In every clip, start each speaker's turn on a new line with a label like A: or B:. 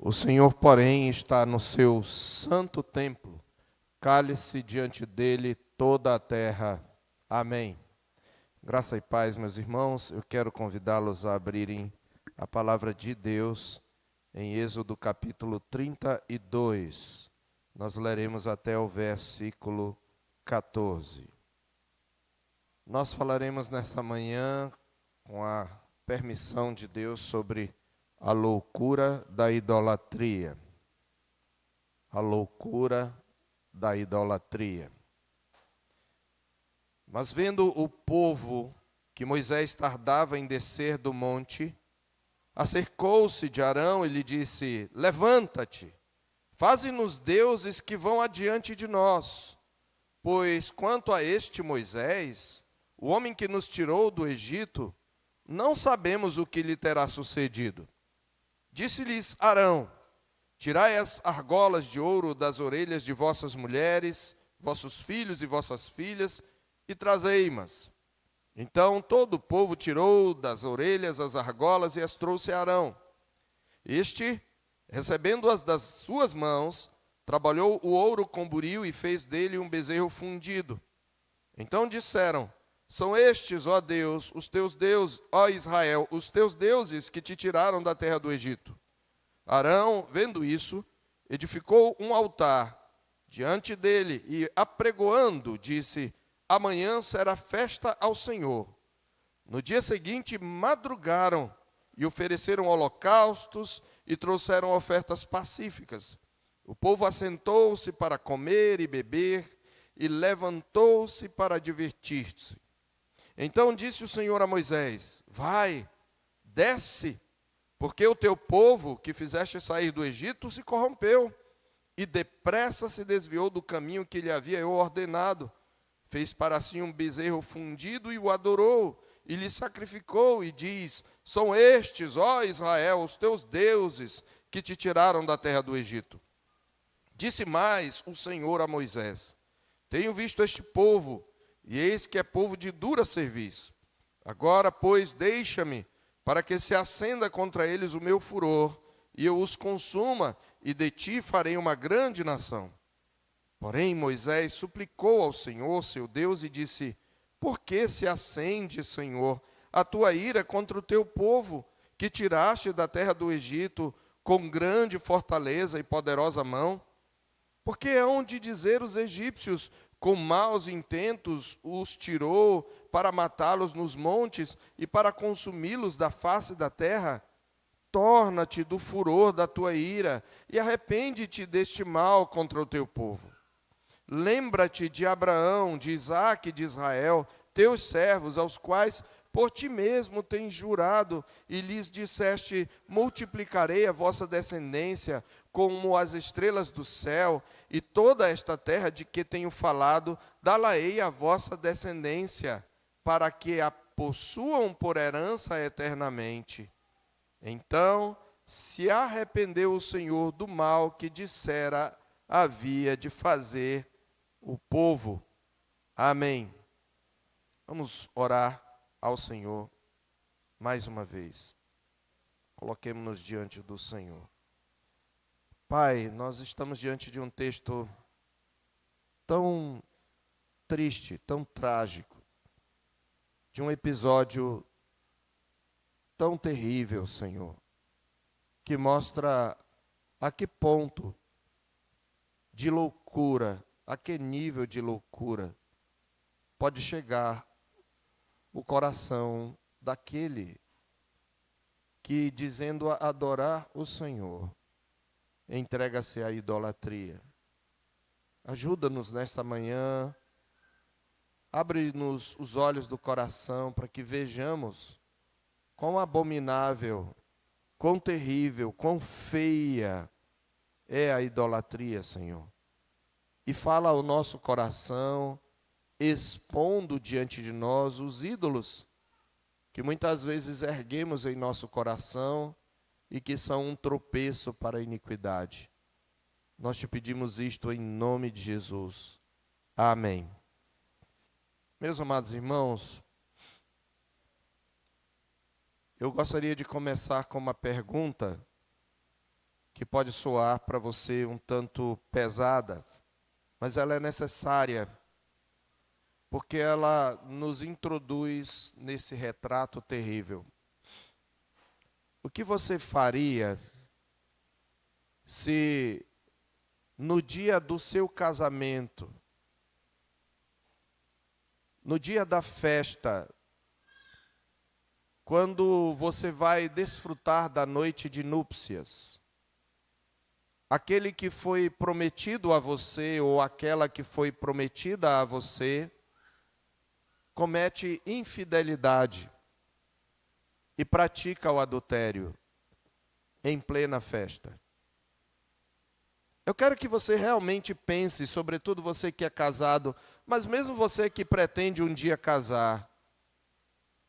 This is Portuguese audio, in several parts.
A: O Senhor, porém, está no seu santo templo. Cale-se diante dele toda a terra. Amém. Graça e paz, meus irmãos. Eu quero convidá-los a abrirem a palavra de Deus em Êxodo capítulo 32. Nós leremos até o versículo 14. Nós falaremos nessa manhã, com a permissão de Deus, sobre a loucura da idolatria. A loucura da idolatria. Mas vendo o povo que Moisés tardava em descer do monte, acercou-se de Arão e lhe disse: Levanta-te, faze-nos deuses que vão adiante de nós, pois quanto a este Moisés, o homem que nos tirou do Egito, não sabemos o que lhe terá sucedido. Disse-lhes Arão: Tirai as argolas de ouro das orelhas de vossas mulheres, vossos filhos e vossas filhas, e trazei-mas. Então todo o povo tirou das orelhas as argolas e as trouxe a Arão. Este, recebendo-as das suas mãos, trabalhou o ouro com buril e fez dele um bezerro fundido. Então disseram: São estes, ó Deus, os teus deuses, ó Israel, os teus deuses que te tiraram da terra do Egito. Arão, vendo isso, edificou um altar diante dele e, apregoando, disse: Amanhã será festa ao Senhor. No dia seguinte, madrugaram e ofereceram holocaustos e trouxeram ofertas pacíficas. O povo assentou-se para comer e beber e levantou-se para divertir-se. Então disse o Senhor a Moisés: Vai, desce, porque o teu povo, que fizeste sair do Egito, se corrompeu, e depressa se desviou do caminho que lhe havia eu ordenado. Fez para si um bezerro fundido e o adorou, e lhe sacrificou, e diz: São estes, ó Israel, os teus deuses, que te tiraram da terra do Egito. Disse mais o Senhor a Moisés: Tenho visto este povo, e eis que é povo de dura serviço. Agora, pois, deixa-me, para que se acenda contra eles o meu furor, e eu os consuma, e de ti farei uma grande nação. Porém, Moisés suplicou ao Senhor, seu Deus, e disse: Por que se acende, Senhor, a tua ira contra o teu povo, que tiraste da terra do Egito com grande fortaleza e poderosa mão? Porque hão de dizer os egípcios: Com maus intentos os tirou para matá-los nos montes e para consumi-los da face da terra? Torna-te do furor da tua ira e arrepende-te deste mal contra o teu povo. Lembra-te de Abraão, de Isaque e de Israel, teus servos, aos quais por ti mesmo tens jurado, e lhes disseste: multiplicarei a vossa descendência como as estrelas do céu, e toda esta terra de que tenho falado, dá-la-ei à vossa descendência, para que a possuam por herança eternamente. Então se arrependeu o Senhor do mal que dissera havia de fazer o povo. Amém. Vamos orar ao Senhor mais uma vez. Coloquemo-nos diante do Senhor. Pai, nós estamos diante de um texto tão triste, tão trágico, de um episódio tão terrível, Senhor, que mostra a que ponto de loucura, a que nível de loucura pode chegar o coração daquele que, dizendo adorar o Senhor, entrega-se à idolatria. Ajuda-nos nesta manhã, abre-nos os olhos do coração para que vejamos quão abominável, quão terrível, quão feia é a idolatria, Senhor. E fala ao nosso coração, expondo diante de nós os ídolos que muitas vezes erguemos em nosso coração e que são um tropeço para a iniquidade. Nós te pedimos isto em nome de Jesus. Amém. Meus amados irmãos, eu gostaria de começar com uma pergunta que pode soar para você um tanto pesada, mas ela é necessária, porque ela nos introduz nesse retrato terrível. O que você faria se no dia do seu casamento, no dia da festa, quando você vai desfrutar da noite de núpcias, aquele que foi prometido a você ou aquela que foi prometida a você comete infidelidade e pratica o adultério em plena festa? Eu quero que você realmente pense, sobretudo você que é casado, mas mesmo você que pretende um dia casar,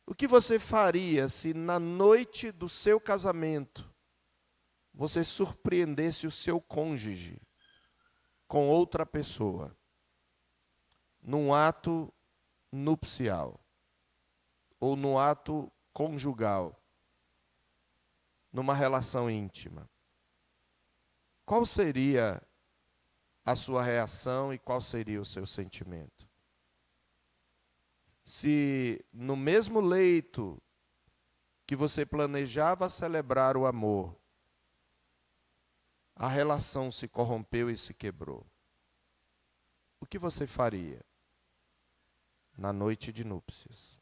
A: o que você faria se na noite do seu casamento você surpreendesse o seu cônjuge com outra pessoa, num ato nupcial, ou num ato conjugal, numa relação íntima? Qual seria a sua reação e qual seria o seu sentimento? Se no mesmo leito que você planejava celebrar o amor, a relação se corrompeu e se quebrou, o que você faria na noite de núpcias?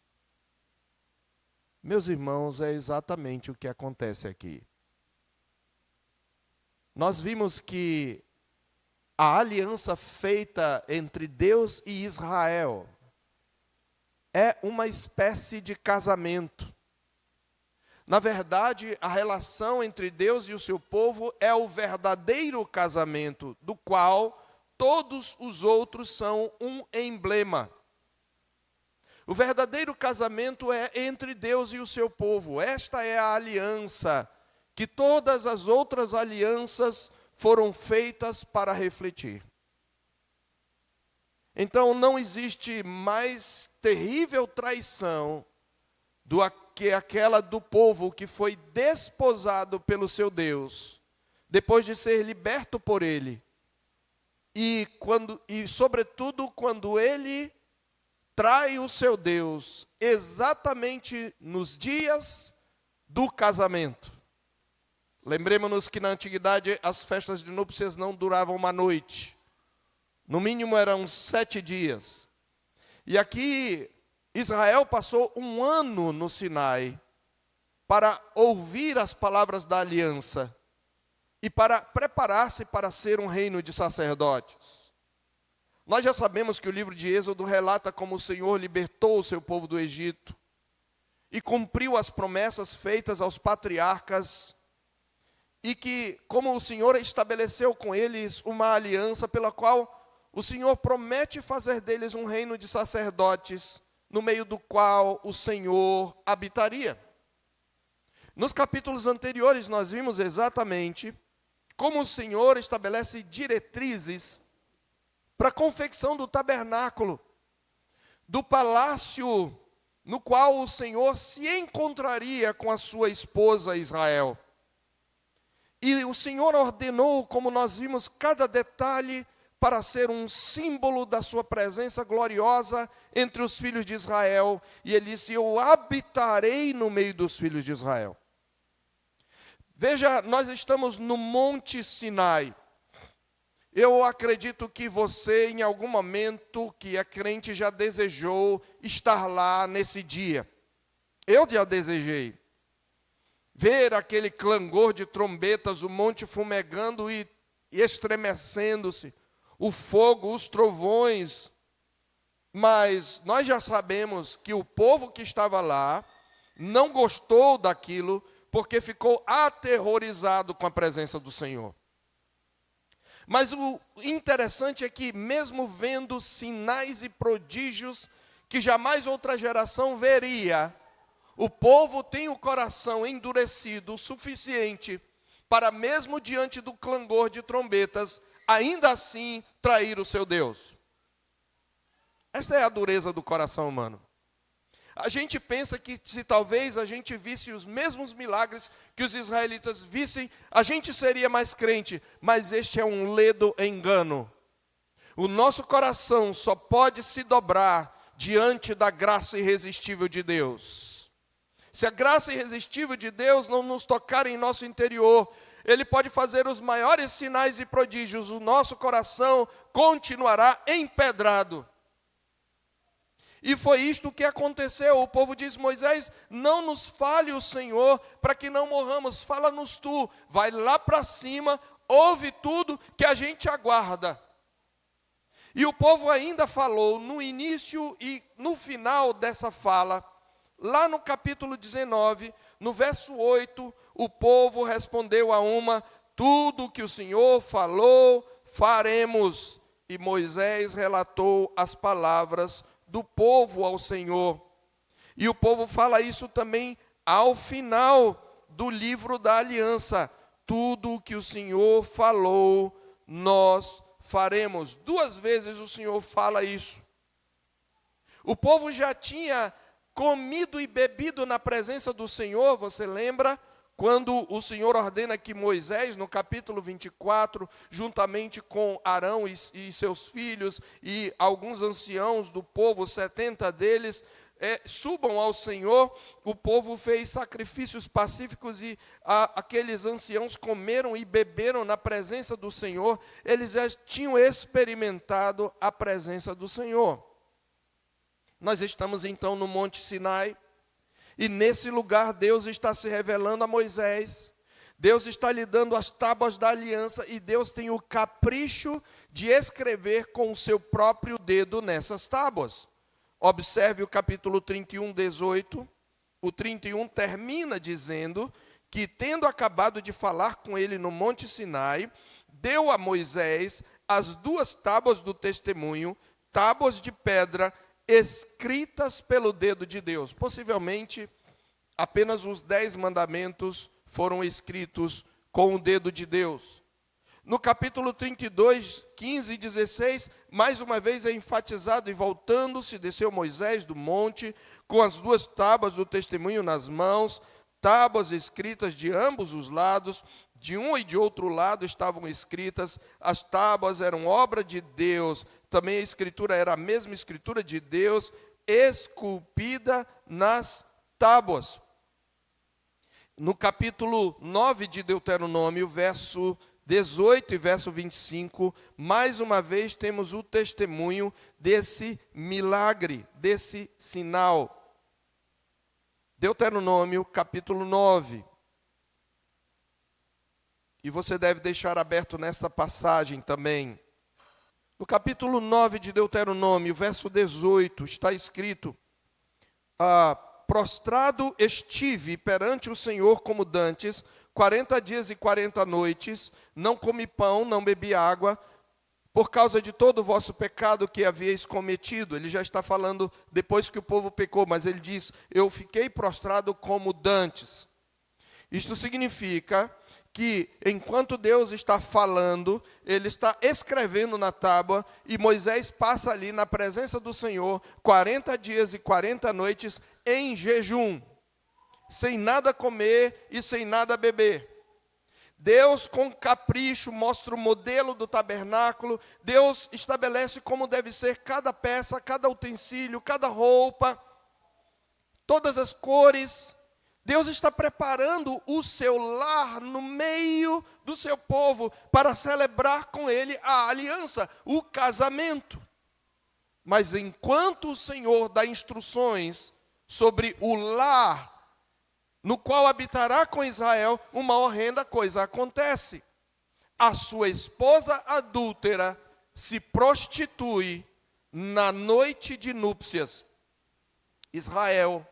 A: Meus irmãos, é exatamente o que acontece aqui. Nós vimos que a aliança feita entre Deus e Israel é uma espécie de casamento. Na verdade, a relação entre Deus e o seu povo é o verdadeiro casamento, do qual todos os outros são um emblema. O verdadeiro casamento é entre Deus e o seu povo. Esta é a aliança que todas as outras alianças foram feitas para refletir. Então não existe mais terrível traição do que aquela do povo que foi desposado pelo seu Deus, depois de ser liberto por ele, e sobretudo quando ele trai o seu Deus exatamente nos dias do casamento. Lembremos-nos que na antiguidade as festas de núpcias não duravam uma noite. No mínimo eram 7 dias. E aqui Israel passou 1 ano no Sinai para ouvir as palavras da aliança e para preparar-se para ser um reino de sacerdotes. Nós já sabemos que o livro de Êxodo relata como o Senhor libertou o seu povo do Egito e cumpriu as promessas feitas aos patriarcas, e que, como o Senhor estabeleceu com eles uma aliança pela qual o Senhor promete fazer deles um reino de sacerdotes, no meio do qual o Senhor habitaria. Nos capítulos anteriores nós vimos exatamente como o Senhor estabelece diretrizes para a confecção do tabernáculo, do palácio no qual o Senhor se encontraria com a sua esposa Israel. E o Senhor ordenou, como nós vimos, cada detalhe para ser um símbolo da sua presença gloriosa entre os filhos de Israel. E ele disse: eu habitarei no meio dos filhos de Israel. Veja, nós estamos no Monte Sinai. Eu acredito que você, em algum momento que é crente, já desejou estar lá nesse dia. Eu já desejei. Ver aquele clangor de trombetas, o monte fumegando e estremecendo-se, o fogo, os trovões. Mas nós já sabemos que o povo que estava lá não gostou daquilo, porque ficou aterrorizado com a presença do Senhor. Mas o interessante é que, mesmo vendo sinais e prodígios que jamais outra geração veria, o povo tem o coração endurecido o suficiente para, mesmo diante do clangor de trombetas, ainda assim trair o seu Deus. Esta é a dureza do coração humano. A gente pensa que se talvez a gente visse os mesmos milagres que os israelitas vissem, a gente seria mais crente, mas este é um ledo engano. O nosso coração só pode se dobrar diante da graça irresistível de Deus. Se a graça irresistível de Deus não nos tocar em nosso interior, Ele pode fazer os maiores sinais e prodígios, o nosso coração continuará empedrado. E foi isto que aconteceu. O povo diz: Moisés, não nos fale o Senhor, para que não morramos, fala-nos tu, vai lá para cima, ouve tudo que a gente aguarda. E o povo ainda falou no início e no final dessa fala, lá no capítulo 19, no verso 8, o povo respondeu a uma: tudo o que o Senhor falou, faremos. E Moisés relatou as palavras do povo ao Senhor. E o povo fala isso também ao final do livro da aliança. Tudo o que o Senhor falou, nós faremos. 2 vezes o Senhor fala isso. O povo já tinha comido e bebido na presença do Senhor, você lembra? Quando o Senhor ordena que Moisés, no capítulo 24, juntamente com Arão e seus filhos e alguns anciãos do povo, 70 deles, subam ao Senhor, o povo fez sacrifícios pacíficos e aqueles anciãos comeram e beberam na presença do Senhor. Eles já tinham experimentado a presença do Senhor. Nós estamos então no Monte Sinai, e nesse lugar Deus está se revelando a Moisés, Deus está lhe dando as tábuas da aliança, e Deus tem o capricho de escrever com o seu próprio dedo nessas tábuas. Observe o capítulo 31, 18, o 31 termina dizendo que, tendo acabado de falar com ele no Monte Sinai, deu a Moisés as 2 tábuas do testemunho, tábuas de pedra, escritas pelo dedo de Deus. Possivelmente, apenas os 10 mandamentos foram escritos com o dedo de Deus. No capítulo 32, 15 e 16, mais uma vez é enfatizado: e voltando-se, desceu Moisés do monte, com as 2 tábuas do testemunho nas mãos, tábuas escritas de ambos os lados, de um e de outro lado estavam escritas. As tábuas eram obra de Deus, também a escritura era a mesma escritura de Deus, esculpida nas tábuas. No capítulo 9 de Deuteronômio, verso 18 e verso 25, mais uma vez temos o testemunho desse milagre, desse sinal. Deuteronômio, capítulo 9. E você deve deixar aberto nessa passagem também. No capítulo 9 de Deuteronômio, verso 18, está escrito: prostrado estive perante o Senhor como dantes, 40 dias e 40 noites, não comi pão, não bebi água, por causa de todo o vosso pecado que havíeis cometido. Ele já está falando depois que o povo pecou, mas ele diz: eu fiquei prostrado como dantes. Isto significa que, enquanto Deus está falando, Ele está escrevendo na tábua, e Moisés passa ali na presença do Senhor 40 dias e 40 noites em jejum, sem nada comer e sem nada beber. Deus, com capricho, mostra o modelo do tabernáculo. Deus estabelece como deve ser cada peça, cada utensílio, cada roupa, todas as cores. Deus está preparando o seu lar no meio do seu povo para celebrar com ele a aliança, o casamento. Mas enquanto o Senhor dá instruções sobre o lar no qual habitará com Israel, uma horrenda coisa acontece. A sua esposa adúltera se prostitui na noite de núpcias. Israel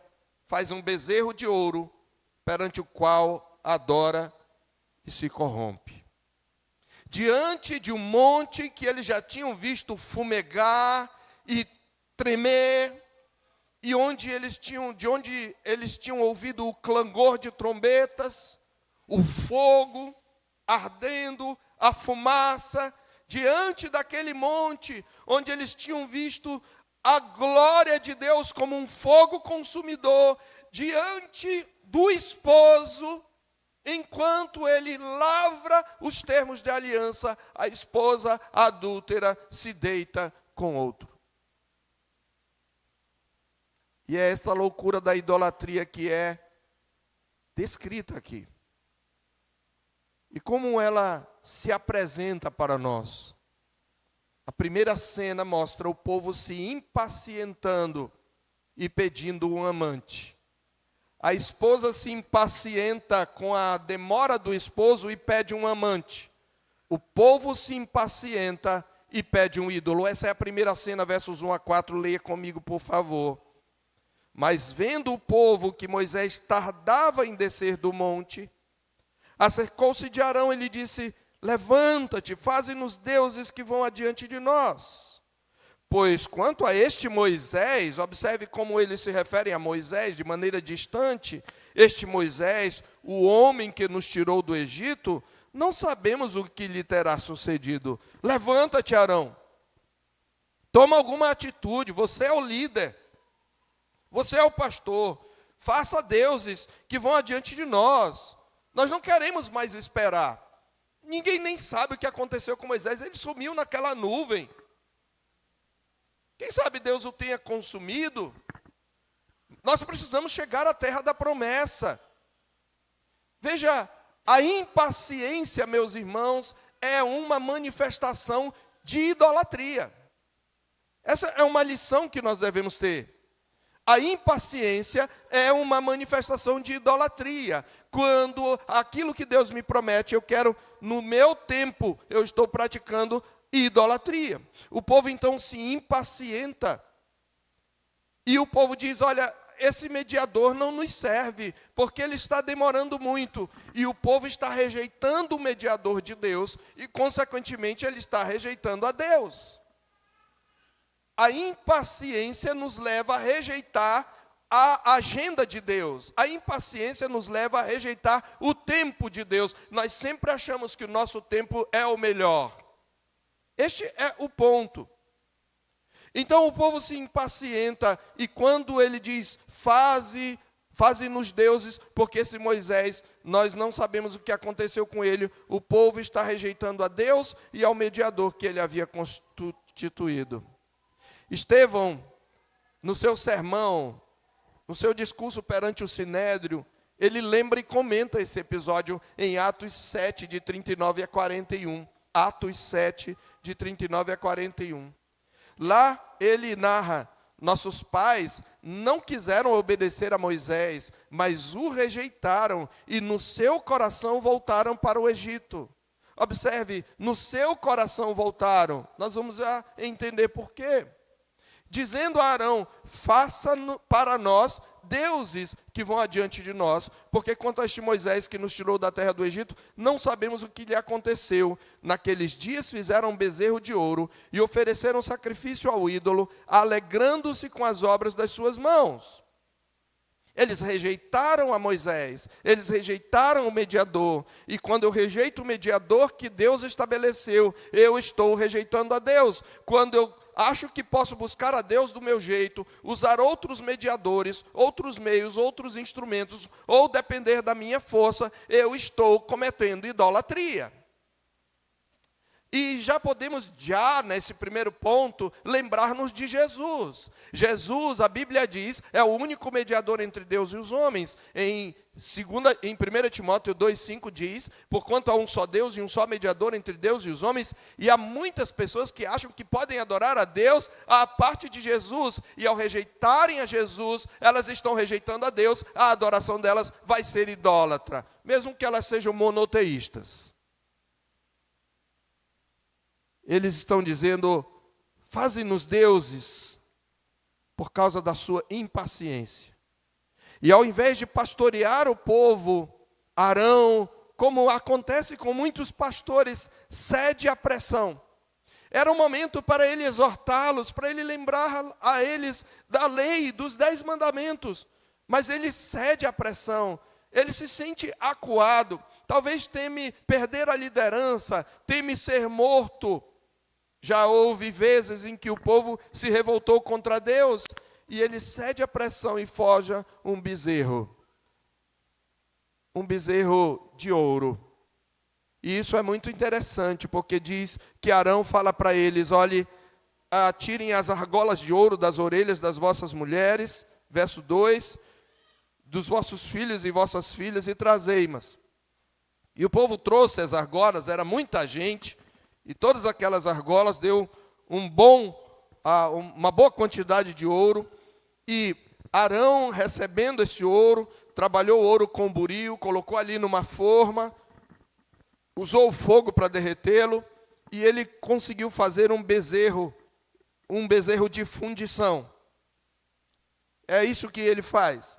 A: faz um bezerro de ouro, perante o qual adora e se corrompe. Diante de um monte que eles já tinham visto fumegar e tremer, e de onde eles tinham ouvido o clangor de trombetas, o fogo ardendo, a fumaça, diante daquele monte, onde eles tinham visto a glória de Deus como um fogo consumidor diante do esposo, enquanto ele lavra os termos de aliança, a esposa adúltera se deita com outro. E é essa loucura da idolatria que é descrita aqui. E como ela se apresenta para nós? A primeira cena mostra o povo se impacientando e pedindo um amante. A esposa se impacienta com a demora do esposo e pede um amante. O povo se impacienta e pede um ídolo. Essa é a primeira cena, versos 1 a 4. Leia comigo, por favor. Mas vendo o povo que Moisés tardava em descer do monte, acercou-se de Arão e lhe disse: levanta-te, faze-nos deuses que vão adiante de nós. Pois quanto a este Moisés, observe como eles se referem a Moisés de maneira distante, este Moisés, o homem que nos tirou do Egito, não sabemos o que lhe terá sucedido. Levanta-te, Arão, toma alguma atitude, você é o líder. Você é o pastor, faça deuses que vão adiante de nós. Nós não queremos mais esperar. Ninguém nem sabe o que aconteceu com Moisés, ele sumiu naquela nuvem. Quem sabe Deus o tenha consumido? Nós precisamos chegar à terra da promessa. Veja, a impaciência, meus irmãos, é uma manifestação de idolatria. Essa é uma lição que nós devemos ter. A impaciência é uma manifestação de idolatria. Quando aquilo que Deus me promete, eu quero, no meu tempo, eu estou praticando idolatria. O povo então se impacienta. E o povo diz: olha, esse mediador não nos serve, porque ele está demorando muito. E o povo está rejeitando o mediador de Deus, e consequentemente ele está rejeitando a Deus. A impaciência nos leva a rejeitar a agenda de Deus. A impaciência nos leva a rejeitar o tempo de Deus. Nós sempre achamos que o nosso tempo é o melhor. Este é o ponto. Então o povo se impacienta, e quando ele diz: faze-nos deuses, porque esse Moisés, nós não sabemos o que aconteceu com ele, o povo está rejeitando a Deus e ao mediador que ele havia constituído. Estevão, no seu sermão, no seu discurso perante o Sinédrio, ele lembra e comenta esse episódio em Atos 7, de 39 a 41. Atos 7, de 39 a 41. Lá ele narra: nossos pais não quiseram obedecer a Moisés, mas o rejeitaram e no seu coração voltaram para o Egito. Observe, no seu coração voltaram. Nós vamos entender por quê. Dizendo a Arão: faça para nós deuses que vão adiante de nós, porque quanto a este Moisés que nos tirou da terra do Egito, não sabemos o que lhe aconteceu. Naqueles dias fizeram um bezerro de ouro e ofereceram sacrifício ao ídolo, alegrando-se com as obras das suas mãos. Eles rejeitaram a Moisés, eles rejeitaram o mediador, e quando eu rejeito o mediador que Deus estabeleceu, eu estou rejeitando a Deus. Quando eu acho que posso buscar a Deus do meu jeito, usar outros mediadores, outros meios, outros instrumentos, ou depender da minha força, eu estou cometendo idolatria. E já podemos, nesse primeiro ponto, lembrar-nos de Jesus. Jesus, a Bíblia diz, é o único mediador entre Deus e os homens. Em 1 Timóteo 2,5 diz: porquanto há um só Deus e um só mediador entre Deus e os homens, e há muitas pessoas que acham que podem adorar a Deus à parte de Jesus, e ao rejeitarem a Jesus, elas estão rejeitando a Deus, a adoração delas vai ser idólatra, mesmo que elas sejam monoteístas. Eles estão dizendo: faze-nos deuses, por causa da sua impaciência. E ao invés de pastorear o povo, Arão, como acontece com muitos pastores, cede à pressão. Era um momento para ele exortá-los, para ele lembrar a eles da lei, dos 10 mandamentos. Mas ele cede à pressão, ele se sente acuado, talvez teme perder a liderança, teme ser morto. Já houve vezes em que o povo se revoltou contra Deus e ele cede à pressão e forja um bezerro de ouro. E isso é muito interessante, porque diz que Arão fala para eles: olhe, tirem as argolas de ouro das orelhas das vossas mulheres, verso 2, dos vossos filhos e vossas filhas, e trazei-mas. E o povo trouxe as argolas, era muita gente, e todas aquelas argolas deu uma boa quantidade de ouro. E Arão, recebendo esse ouro, trabalhou o ouro com buril, colocou ali numa forma, usou o fogo para derretê-lo, e ele conseguiu fazer um bezerro de fundição. É isso que ele faz.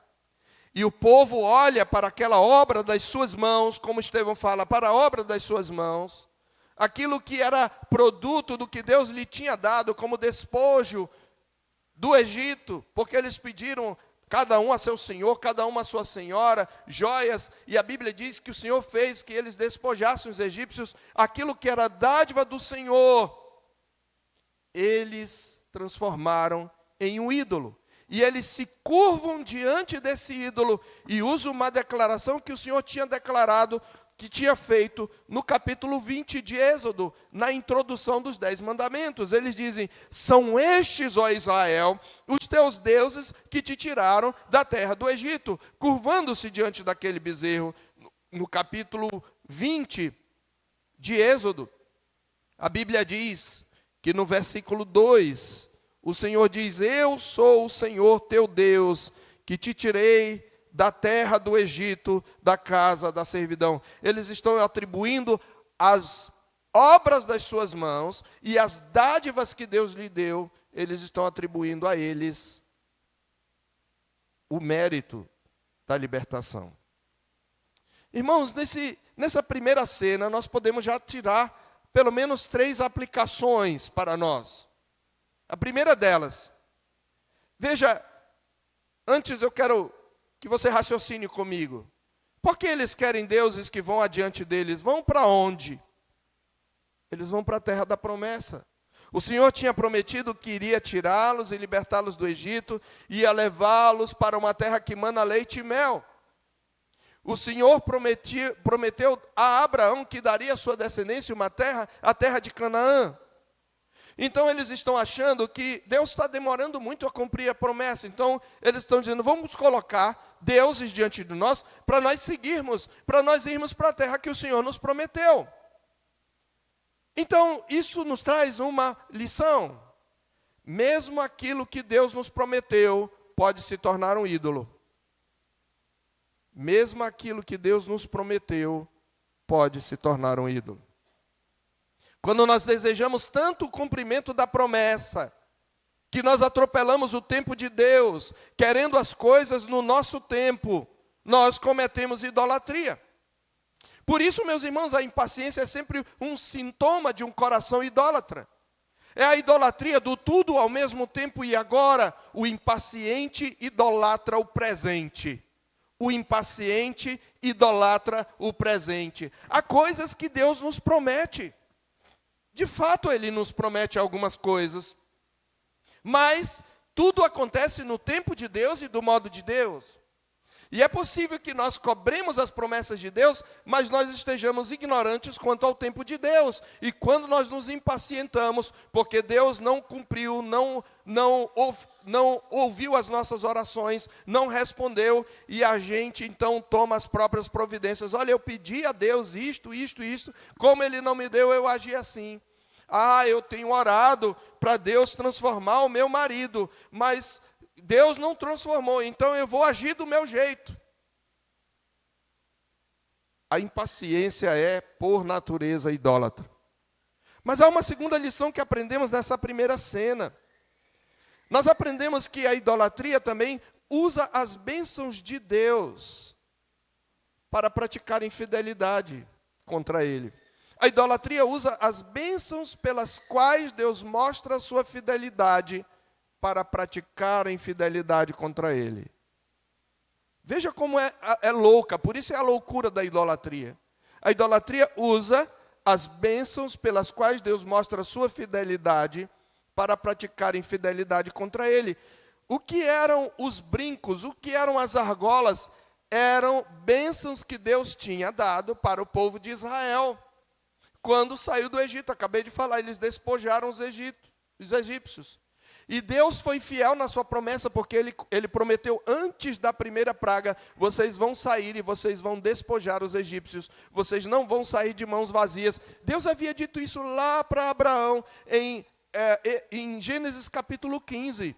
A: E o povo olha para aquela obra das suas mãos, como Estevão fala, para a obra das suas mãos, aquilo que era produto do que Deus lhe tinha dado como despojo do Egito, porque eles pediram cada um a seu senhor, cada uma a sua senhora, joias, e a Bíblia diz que o Senhor fez que eles despojassem os egípcios, aquilo que era dádiva do Senhor, eles transformaram em um ídolo. E eles se curvam diante desse ídolo e usam uma declaração que o Senhor tinha declarado, que tinha feito no capítulo 20 de Êxodo, na introdução dos 10 mandamentos. Eles dizem: são estes, ó Israel, os teus deuses que te tiraram da terra do Egito, curvando-se diante daquele bezerro. No capítulo 20 de Êxodo, a Bíblia diz que no versículo 2, o Senhor diz: eu sou o Senhor teu Deus, que te tirei da terra do Egito, da casa da servidão. Eles estão atribuindo as obras das suas mãos e as dádivas que Deus lhe deu, eles estão atribuindo a eles o mérito da libertação. Irmãos, nessa primeira cena, nós podemos já tirar pelo menos 3 aplicações para nós. A primeira delas, veja, antes eu quero que você raciocine comigo. Por que eles querem deuses que vão adiante deles? Vão para onde? Eles vão para a terra da promessa. O Senhor tinha prometido que iria tirá-los e libertá-los do Egito, ia levá-los para uma terra que mana leite e mel. O Senhor prometeu a Abraão que daria à sua descendência uma terra, a terra de Canaã. Então eles estão achando que Deus está demorando muito a cumprir a promessa. Então eles estão dizendo: vamos colocar deuses diante de nós para nós seguirmos, para nós irmos para a terra que o Senhor nos prometeu. Então isso nos traz uma lição. Mesmo aquilo que Deus nos prometeu pode se tornar um ídolo. Mesmo aquilo que Deus nos prometeu pode se tornar um ídolo. Quando nós desejamos tanto o cumprimento da promessa, que nós atropelamos o tempo de Deus, querendo as coisas no nosso tempo, nós cometemos idolatria. Por isso, meus irmãos, a impaciência é sempre um sintoma de um coração idólatra. É a idolatria do tudo ao mesmo tempo e agora. O impaciente idolatra o presente. O impaciente idolatra o presente. Há coisas que Deus nos promete. De fato, Ele nos promete algumas coisas, mas tudo acontece no tempo de Deus e do modo de Deus. E é possível que nós cobremos as promessas de Deus, mas nós estejamos ignorantes quanto ao tempo de Deus. E quando nós nos impacientamos, porque Deus não cumpriu, não ouviu as nossas orações, não respondeu, e a gente então toma as próprias providências. Olha, eu pedi a Deus isto, como Ele não me deu, eu agi assim. Eu tenho orado para Deus transformar o meu marido, mas Deus não transformou, então eu vou agir do meu jeito. A impaciência é, por natureza, idólatra. Mas há uma segunda lição que aprendemos nessa primeira cena. Nós aprendemos que a idolatria também usa as bênçãos de Deus para praticar infidelidade contra Ele. A idolatria usa as bênçãos pelas quais Deus mostra a sua fidelidade para praticar a infidelidade contra Ele. Veja como é louca, por isso é a loucura da idolatria. A idolatria usa as bênçãos pelas quais Deus mostra a sua fidelidade para praticar infidelidade contra ele. O que eram os brincos, o que eram as argolas? Eram bênçãos que Deus tinha dado para o povo de Israel. Quando saiu do Egito, acabei de falar, eles despojaram os egípcios. E Deus foi fiel na sua promessa, porque ele prometeu antes da primeira praga: vocês vão sair e vocês vão despojar os egípcios, vocês não vão sair de mãos vazias. Deus havia dito isso lá para Abraão, em Gênesis capítulo 15.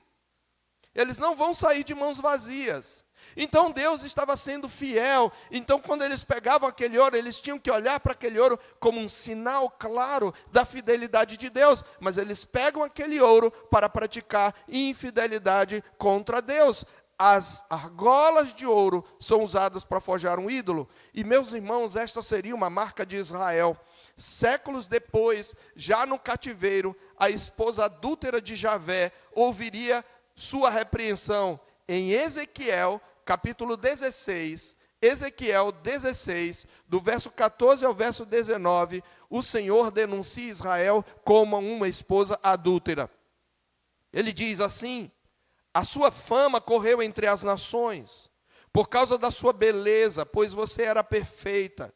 A: Eles não vão sair de mãos vazias. Então Deus estava sendo fiel. Então quando eles pegavam aquele ouro, eles tinham que olhar para aquele ouro como um sinal claro da fidelidade de Deus. Mas eles pegam aquele ouro para praticar infidelidade contra Deus. As argolas de ouro são usadas para forjar um ídolo. E meus irmãos, esta seria uma marca de Israel. Séculos depois, já no cativeiro, a esposa adúltera de Javé ouviria sua repreensão em Ezequiel, capítulo 16, Ezequiel 16, do verso 14 ao verso 19, o Senhor denuncia Israel como uma esposa adúltera. Ele diz assim: a sua fama correu entre as nações, por causa da sua beleza, pois você era perfeita.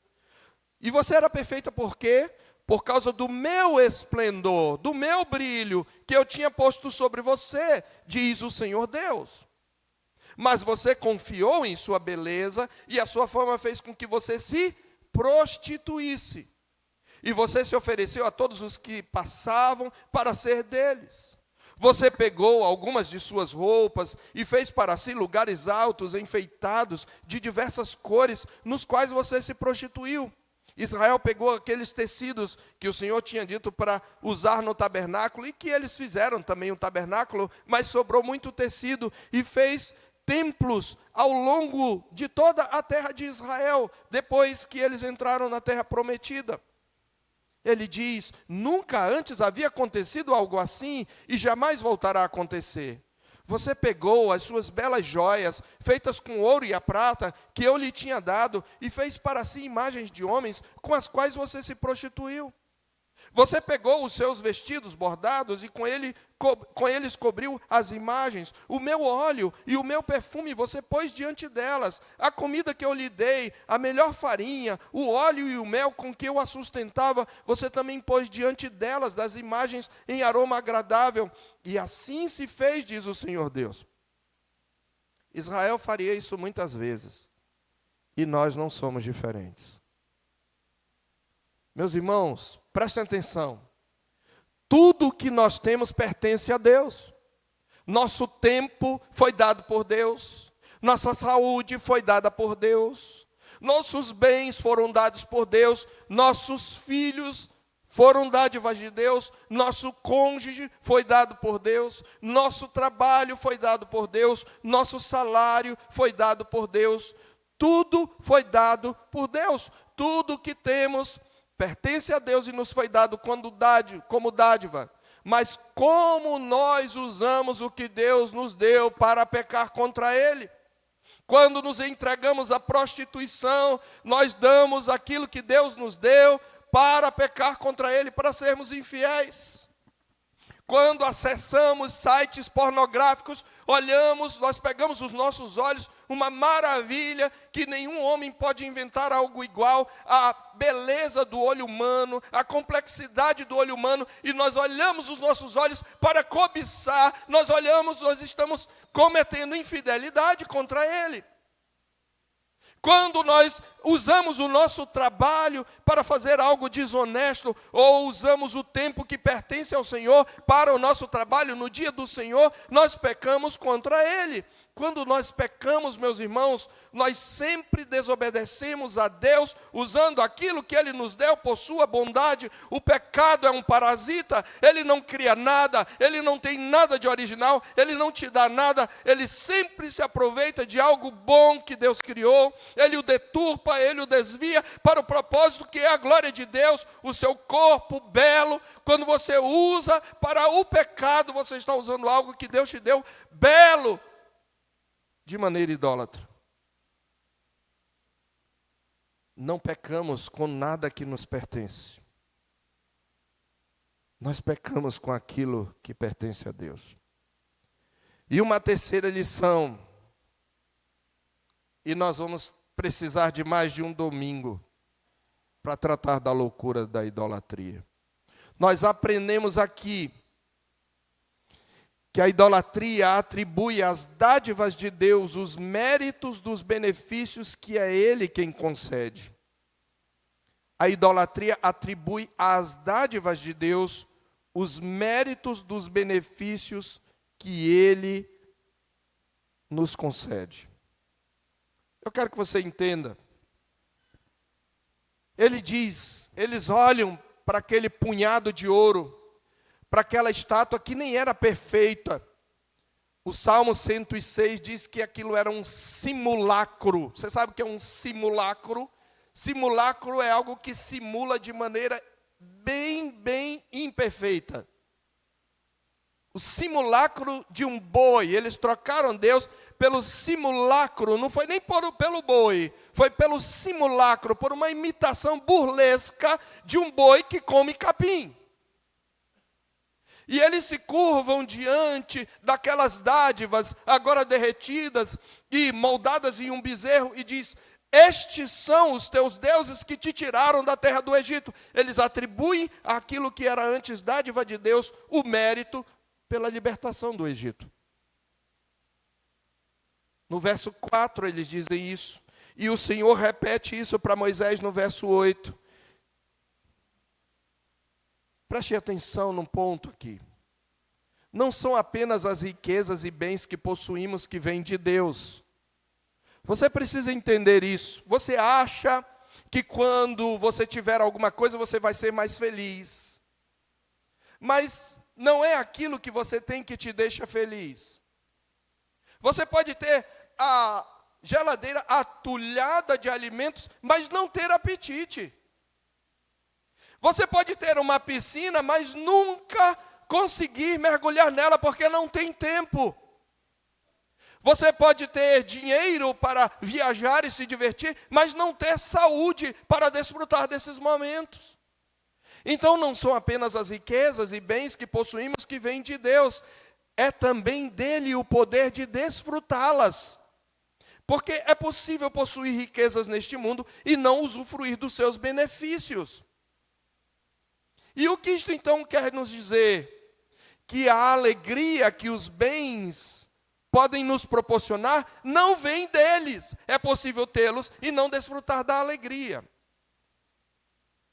A: E você era perfeita por quê? Por causa do meu esplendor, do meu brilho, que eu tinha posto sobre você, diz o Senhor Deus. Mas você confiou em sua beleza, e a sua fama fez com que você se prostituísse. E você se ofereceu a todos os que passavam para ser deles. Você pegou algumas de suas roupas e fez para si lugares altos, enfeitados, de diversas cores, nos quais você se prostituiu. Israel pegou aqueles tecidos que o Senhor tinha dito para usar no tabernáculo, e que eles fizeram também o tabernáculo, mas sobrou muito tecido, e fez templos ao longo de toda a terra de Israel, depois que eles entraram na terra prometida. Ele diz: nunca antes havia acontecido algo assim, e jamais voltará a acontecer. Você pegou as suas belas joias, feitas com ouro e a prata, que eu lhe tinha dado, e fez para si imagens de homens, com as quais você se prostituiu. Você pegou os seus vestidos bordados e com eles cobriu as imagens. O meu óleo e o meu perfume você pôs diante delas. A comida que eu lhe dei, a melhor farinha, o óleo e o mel com que eu a sustentava, você também pôs diante delas, das imagens em aroma agradável. E assim se fez, diz o Senhor Deus. Israel faria isso muitas vezes. E nós não somos diferentes. Meus irmãos, prestem atenção. Tudo que nós temos pertence a Deus. Nosso tempo foi dado por Deus. Nossa saúde foi dada por Deus. Nossos bens foram dados por Deus. Nossos filhos foram dádivas de Deus. Nosso cônjuge foi dado por Deus. Nosso trabalho foi dado por Deus. Nosso salário foi dado por Deus. Tudo foi dado por Deus. Tudo que temos pertence a Deus e nos foi dado como dádiva. Mas como nós usamos o que Deus nos deu para pecar contra Ele? Quando nos entregamos à prostituição, nós damos aquilo que Deus nos deu para pecar contra Ele, para sermos infiéis. Quando acessamos sites pornográficos, nós pegamos os nossos olhos, uma maravilha, que nenhum homem pode inventar algo igual, a beleza do olho humano, a complexidade do olho humano, e nós olhamos os nossos olhos para cobiçar, nós estamos cometendo infidelidade contra Ele. Quando nós usamos o nosso trabalho para fazer algo desonesto, ou usamos o tempo que pertence ao Senhor para o nosso trabalho no dia do Senhor, nós pecamos contra Ele. Quando nós pecamos, meus irmãos, nós sempre desobedecemos a Deus, usando aquilo que Ele nos deu por sua bondade. O pecado é um parasita, ele não cria nada, ele não tem nada de original, ele não te dá nada, ele sempre se aproveita de algo bom que Deus criou, ele o deturpa, ele o desvia para o propósito que é a glória de Deus, o seu corpo belo. Quando você usa para o pecado, você está usando algo que Deus te deu belo, de maneira idólatra. Não pecamos com nada que nos pertence. nós pecamos com aquilo que pertence a Deus. E uma terceira lição, e nós vamos precisar de mais de um domingo para tratar da loucura da idolatria. Nós aprendemos aqui que a idolatria atribui às dádivas de Deus os méritos dos benefícios que é Ele quem concede. A idolatria atribui às dádivas de Deus os méritos dos benefícios que Ele nos concede. Eu quero que você entenda. Ele diz, eles olham para aquele punhado de ouro, para aquela estátua que nem era perfeita. O Salmo 106 diz que aquilo era um simulacro. Você sabe o que é um simulacro? Simulacro é algo que simula de maneira bem imperfeita. O simulacro de um boi, eles trocaram Deus pelo simulacro, não foi nem pelo boi, foi pelo simulacro, por uma imitação burlesca de um boi que come capim. E eles se curvam diante daquelas dádivas, agora derretidas e moldadas em um bezerro, e diz: estes são os teus deuses que te tiraram da terra do Egito. Eles atribuem àquilo que era antes dádiva de Deus o mérito pela libertação do Egito. No verso 4 eles dizem isso. E o Senhor repete isso para Moisés no verso 8. Preste atenção num ponto aqui. Não são apenas as riquezas e bens que possuímos que vêm de Deus. Você precisa entender isso. Você acha que quando você tiver alguma coisa você vai ser mais feliz. Mas não é aquilo que você tem que te deixa feliz. Você pode ter a geladeira atulhada de alimentos, mas não ter apetite. Você pode ter uma piscina, mas nunca conseguir mergulhar nela, porque não tem tempo. Você pode ter dinheiro para viajar e se divertir, mas não ter saúde para desfrutar desses momentos. Então não são apenas as riquezas e bens que possuímos que vêm de Deus, é também dele o poder de desfrutá-las. Porque é possível possuir riquezas neste mundo e não usufruir dos seus benefícios. E o que isto então quer nos dizer? Que a alegria que os bens podem nos proporcionar não vem deles. É possível tê-los e não desfrutar da alegria.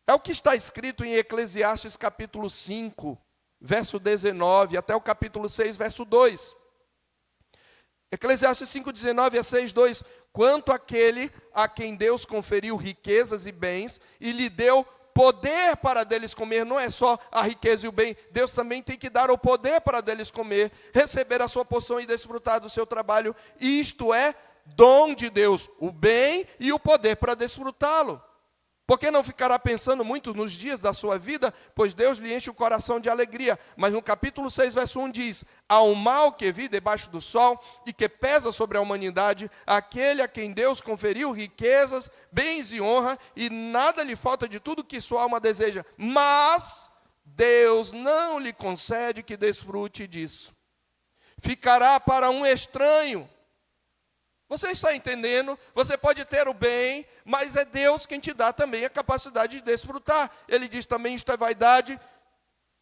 A: É o que está escrito em Eclesiastes capítulo 5, verso 19, até o capítulo 6, verso 2. Eclesiastes 5, 19 a 6, 2. Quanto àquele a quem Deus conferiu riquezas e bens e lhe deu poder para deles comer, não é só a riqueza e o bem, Deus também tem que dar o poder para deles comer, receber a sua porção e desfrutar do seu trabalho. Isto é dom de Deus, o bem e o poder para desfrutá-lo. Porque não ficará pensando muito nos dias da sua vida, pois Deus lhe enche o coração de alegria. Mas no capítulo 6, verso 1 diz: há um mal que vi debaixo do sol e que pesa sobre a humanidade, aquele a quem Deus conferiu riquezas, bens e honra, e nada lhe falta de tudo que sua alma deseja. Mas Deus não lhe concede que desfrute disso. Ficará para um estranho. Você está entendendo? Você pode ter o bem, mas é Deus quem te dá também a capacidade de desfrutar. Ele diz também: isto é vaidade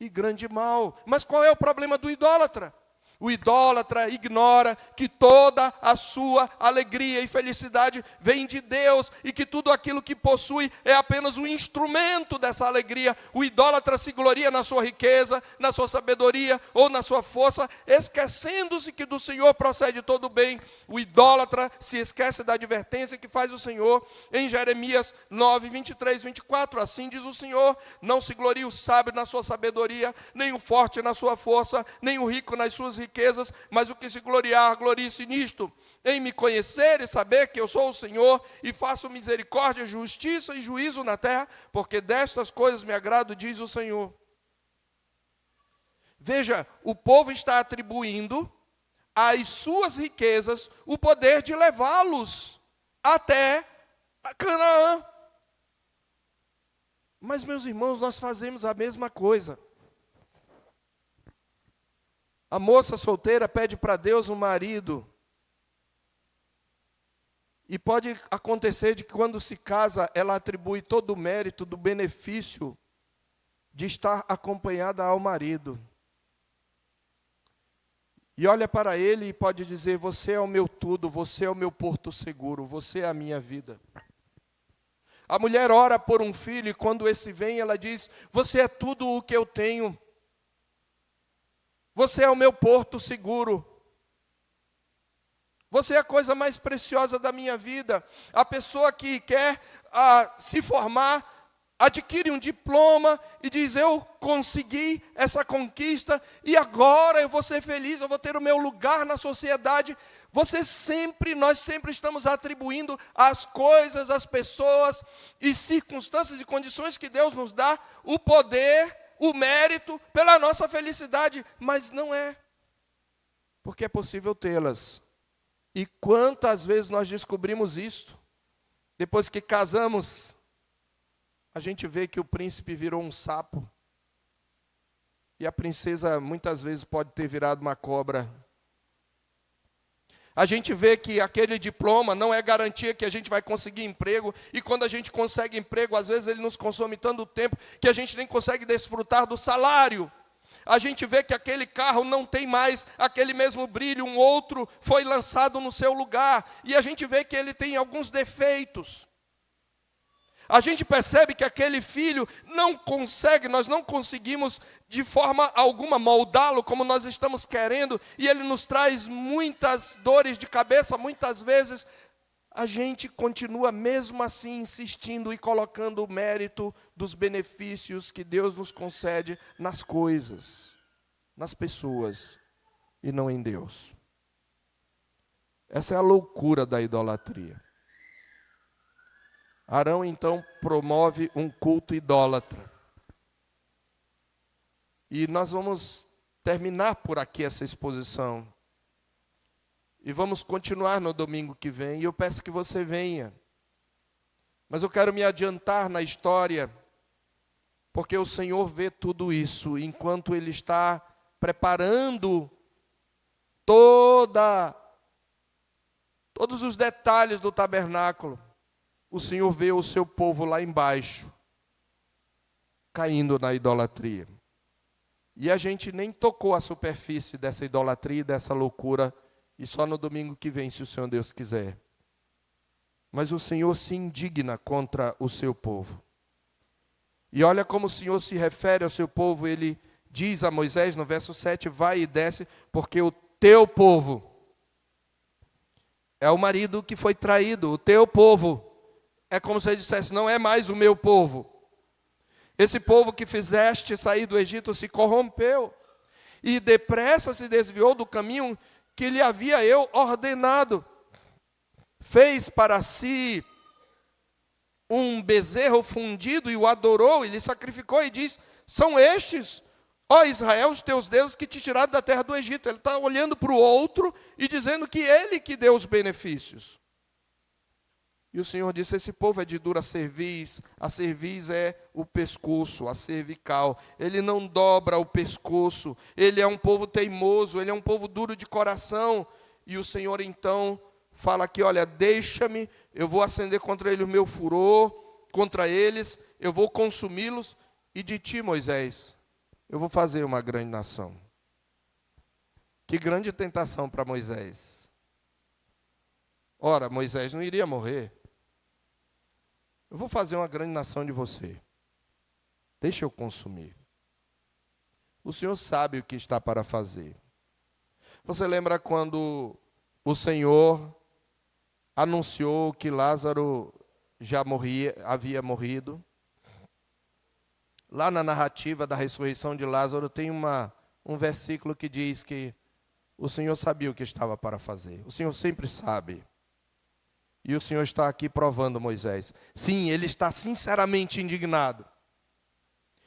A: e grande mal. Mas qual é o problema do idólatra? O idólatra ignora que toda a sua alegria e felicidade vem de Deus e que tudo aquilo que possui é apenas um instrumento dessa alegria. O idólatra se gloria na sua riqueza, na sua sabedoria ou na sua força, esquecendo-se que do Senhor procede todo o bem. O idólatra se esquece da advertência que faz o Senhor em Jeremias 9, 23, 24. Assim diz o Senhor: não se glorie o sábio na sua sabedoria, nem o forte na sua força, nem o rico nas suas riquezas, mas o que se gloriar, glorie-se nisto, em me conhecer e saber que eu sou o Senhor, e faço misericórdia, justiça e juízo na terra, porque destas coisas me agrado, diz o Senhor. Veja, o povo está atribuindo às suas riquezas o poder de levá-los até a Canaã. Mas, meus irmãos, nós fazemos a mesma coisa. A moça solteira pede para Deus um marido. E pode acontecer de que quando se casa, ela atribui todo o mérito do benefício de estar acompanhada ao marido. E olha para ele e pode dizer: você é o meu tudo, você é o meu porto seguro, você é a minha vida. A mulher ora por um filho e quando esse vem, ela diz: você é tudo o que eu tenho. Você é o meu porto seguro. Você é a coisa mais preciosa da minha vida. A pessoa que quer se formar, adquire um diploma e diz: eu consegui essa conquista e agora eu vou ser feliz, eu vou ter o meu lugar na sociedade. Nós sempre estamos atribuindo às coisas, às pessoas e circunstâncias e condições que Deus nos dá o poder, o mérito pela nossa felicidade, mas não é, porque é possível tê-las. E quantas vezes nós descobrimos isto? Depois que casamos, a gente vê que o príncipe virou um sapo. E a princesa muitas vezes pode ter virado uma cobra. A gente vê que aquele diploma não é garantia que a gente vai conseguir emprego. E quando a gente consegue emprego, às vezes ele nos consome tanto tempo que a gente nem consegue desfrutar do salário. A gente vê que aquele carro não tem mais aquele mesmo brilho, um outro foi lançado no seu lugar. E a gente vê que ele tem alguns defeitos. A gente percebe que aquele filho nós não conseguimos de forma alguma moldá-lo como nós estamos querendo. E ele nos traz muitas dores de cabeça, muitas vezes. A gente continua mesmo assim insistindo e colocando o mérito dos benefícios que Deus nos concede nas coisas, nas pessoas e não em Deus. Essa é a loucura da idolatria. Arão então promove um culto idólatra. E nós vamos terminar por aqui essa exposição. E vamos continuar no domingo que vem, e eu peço que você venha. Mas eu quero me adiantar na história, porque o Senhor vê tudo isso, enquanto Ele está preparando todos os detalhes do tabernáculo. O Senhor vê o seu povo lá embaixo, caindo na idolatria. E a gente nem tocou a superfície dessa idolatria, dessa loucura, e só no domingo que vem, se o Senhor Deus quiser. Mas o Senhor se indigna contra o seu povo. E olha como o Senhor se refere ao seu povo. Ele diz a Moisés no verso 7, vai e desce, porque o teu povo é o marido que foi traído. O teu povo é como se ele dissesse: não é mais o meu povo. Esse povo que fizeste sair do Egito se corrompeu e depressa se desviou do caminho que lhe havia eu ordenado. Fez para si um bezerro fundido e o adorou e lhe sacrificou e diz: são estes, ó Israel, os teus deuses que te tiraram da terra do Egito. Ele está olhando para o outro e dizendo que ele que deu os benefícios. E o Senhor disse: esse povo é de dura cerviz, a cerviz é o pescoço, a cervical. Ele não dobra o pescoço, ele é um povo teimoso, ele é um povo duro de coração. E o Senhor então fala aqui: olha, deixa-me, eu vou acender contra ele o meu furor, contra eles, eu vou consumi-los, e de ti, Moisés, eu vou fazer uma grande nação. Que grande tentação para Moisés. Ora, Moisés não iria morrer. Eu vou fazer uma grande nação de você. Deixa eu consumir. O Senhor sabe o que está para fazer. Você lembra quando o Senhor anunciou que Lázaro havia morrido? Lá na narrativa da ressurreição de Lázaro tem um versículo que diz que o Senhor sabia o que estava para fazer. O Senhor sempre sabe. E o Senhor está aqui provando Moisés. Sim, ele está sinceramente indignado.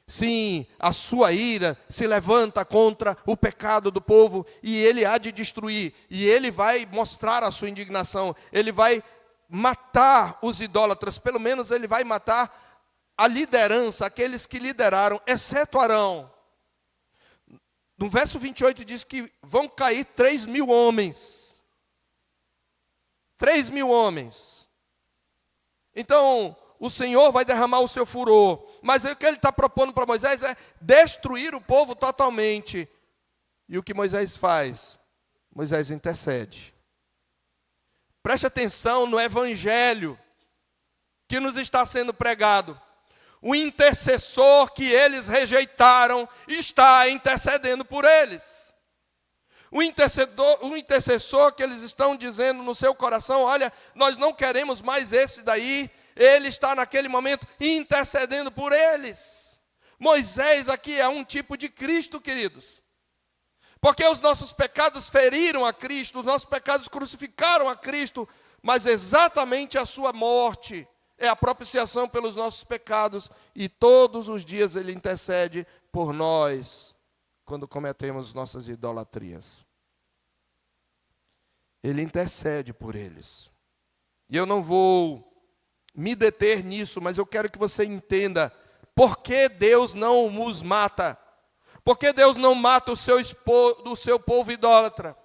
A: Sim, a sua ira se levanta contra o pecado do povo e ele há de destruir. E ele vai mostrar a sua indignação. Ele vai matar os idólatras. Pelo menos ele vai matar a liderança, aqueles que lideraram, exceto Arão. No verso 28 diz que vão cair 3.000 homens. 3.000 homens. Então, o Senhor vai derramar o seu furor. Mas o que ele está propondo para Moisés é destruir o povo totalmente. E o que Moisés faz? Moisés intercede. Preste atenção no evangelho que nos está sendo pregado. O intercessor que eles rejeitaram está intercedendo por eles. O intercessor que eles estão dizendo no seu coração, olha, nós não queremos mais esse daí, ele está naquele momento intercedendo por eles. Moisés aqui é um tipo de Cristo, queridos. Porque os nossos pecados feriram a Cristo, os nossos pecados crucificaram a Cristo, mas exatamente a sua morte é a propiciação pelos nossos pecados, e todos os dias ele intercede por nós, quando cometemos nossas idolatrias. Ele intercede por eles. E eu não vou me deter nisso, mas eu quero que você entenda por que Deus não os mata. Por que Deus não mata o seu povo idólatra?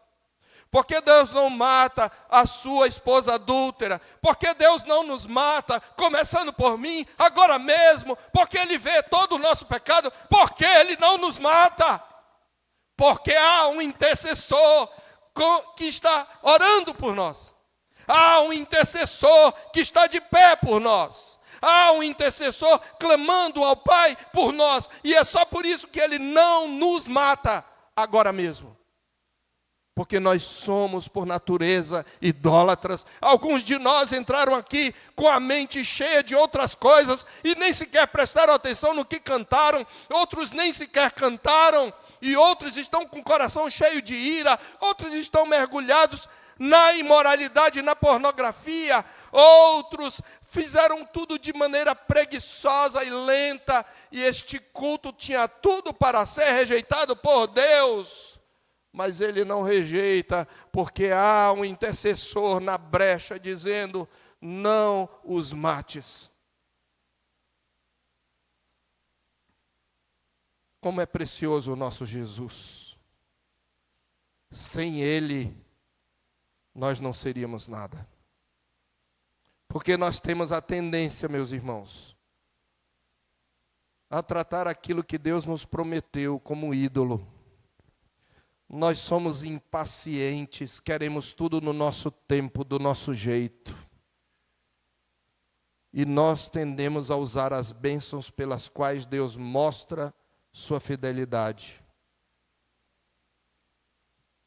A: Por que Deus não mata a sua esposa adúltera? Por que Deus não nos mata, começando por mim, agora mesmo? Porque Ele vê todo o nosso pecado. Por que Ele não nos mata? Porque há um intercessor que está orando por nós. Há um intercessor que está de pé por nós. Há um intercessor clamando ao Pai por nós. E é só por isso que Ele não nos mata agora mesmo. Porque nós somos, por natureza, idólatras. Alguns de nós entraram aqui com a mente cheia de outras coisas e nem sequer prestaram atenção no que cantaram. Outros nem sequer cantaram. E outros estão com o coração cheio de ira. Outros estão mergulhados na imoralidade, na pornografia. Outros fizeram tudo de maneira preguiçosa e lenta. E este culto tinha tudo para ser rejeitado por Deus. Mas Ele não rejeita, porque há um intercessor na brecha dizendo, não os mates. Como é precioso o nosso Jesus. Sem Ele, nós não seríamos nada. Porque nós temos a tendência, meus irmãos, a tratar aquilo que Deus nos prometeu como ídolo. Nós somos impacientes, queremos tudo no nosso tempo, do nosso jeito. E nós tendemos a usar as bênçãos pelas quais Deus mostra sua fidelidade,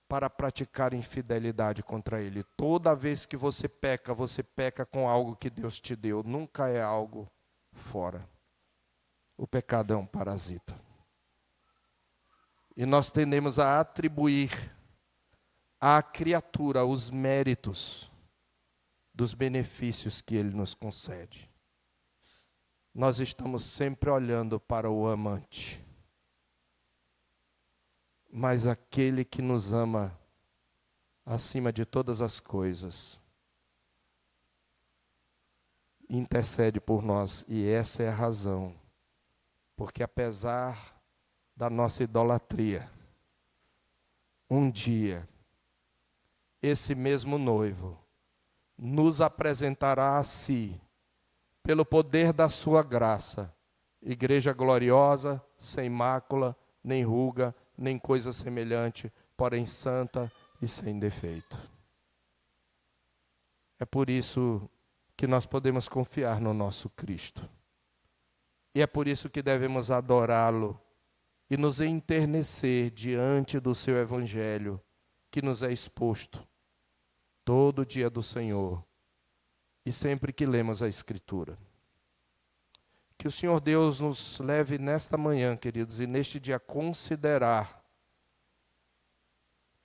A: para praticar infidelidade contra Ele. Toda vez que você peca com algo que Deus te deu, nunca é algo fora. O pecado é um parasita. E nós tendemos a atribuir à criatura os méritos dos benefícios que Ele nos concede. Nós estamos sempre olhando para o amante. Mas aquele que nos ama acima de todas as coisas, intercede por nós. E essa é a razão. Porque apesar da nossa idolatria, um dia, esse mesmo noivo nos apresentará a si, pelo poder da sua graça, igreja gloriosa, sem mácula, nem ruga, nem coisa semelhante, porém santa e sem defeito. É por isso que nós podemos confiar no nosso Cristo. E é por isso que devemos adorá-lo e nos enternecer diante do seu evangelho, que nos é exposto todo dia do Senhor e sempre que lemos a Escritura. Que o Senhor Deus nos leve nesta manhã, queridos, e neste dia a considerar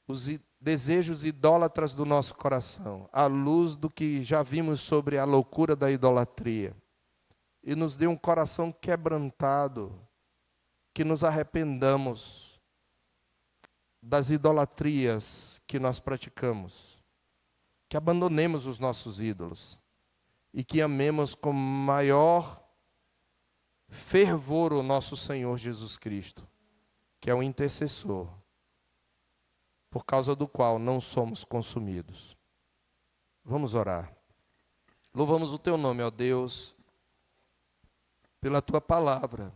A: os desejos idólatras do nosso coração, à luz do que já vimos sobre a loucura da idolatria, e nos dê um coração quebrantado, que nos arrependamos das idolatrias que nós praticamos, que abandonemos os nossos ídolos e que amemos com maior fervor o nosso Senhor Jesus Cristo, que é o intercessor, por causa do qual não somos consumidos. Vamos orar. Louvamos o teu nome, ó Deus, pela tua palavra,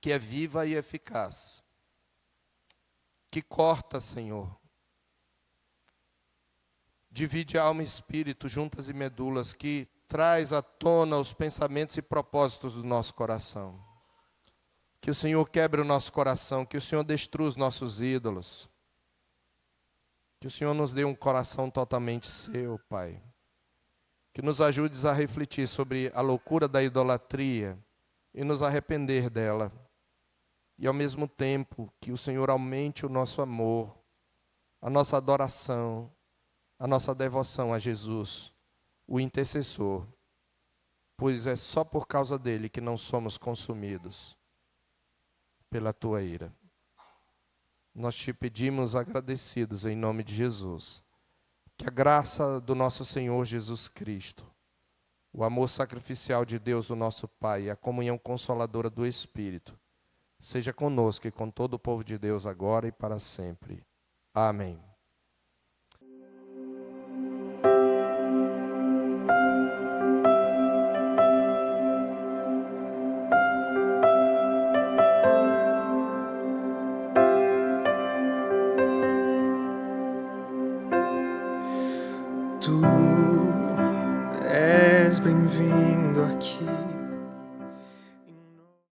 A: que é viva e eficaz, que corta, Senhor, divide alma e espírito, juntas e medulas, que traz à tona os pensamentos e propósitos do nosso coração. Que o Senhor quebre o nosso coração, que o Senhor destrua os nossos ídolos, que o Senhor nos dê um coração totalmente seu, Pai. Que nos ajudes a refletir sobre a loucura da idolatria e nos arrepender dela. E ao mesmo tempo que o Senhor aumente o nosso amor, a nossa adoração, a nossa devoção a Jesus, o intercessor, pois é só por causa dele que não somos consumidos pela tua ira. Nós te pedimos agradecidos em nome de Jesus. Que a graça do nosso Senhor Jesus Cristo, o amor sacrificial de Deus, o nosso Pai, e a comunhão consoladora do Espírito, seja conosco e com todo o povo de Deus agora e para sempre. Amém.
B: Tu és bem-vindo aqui.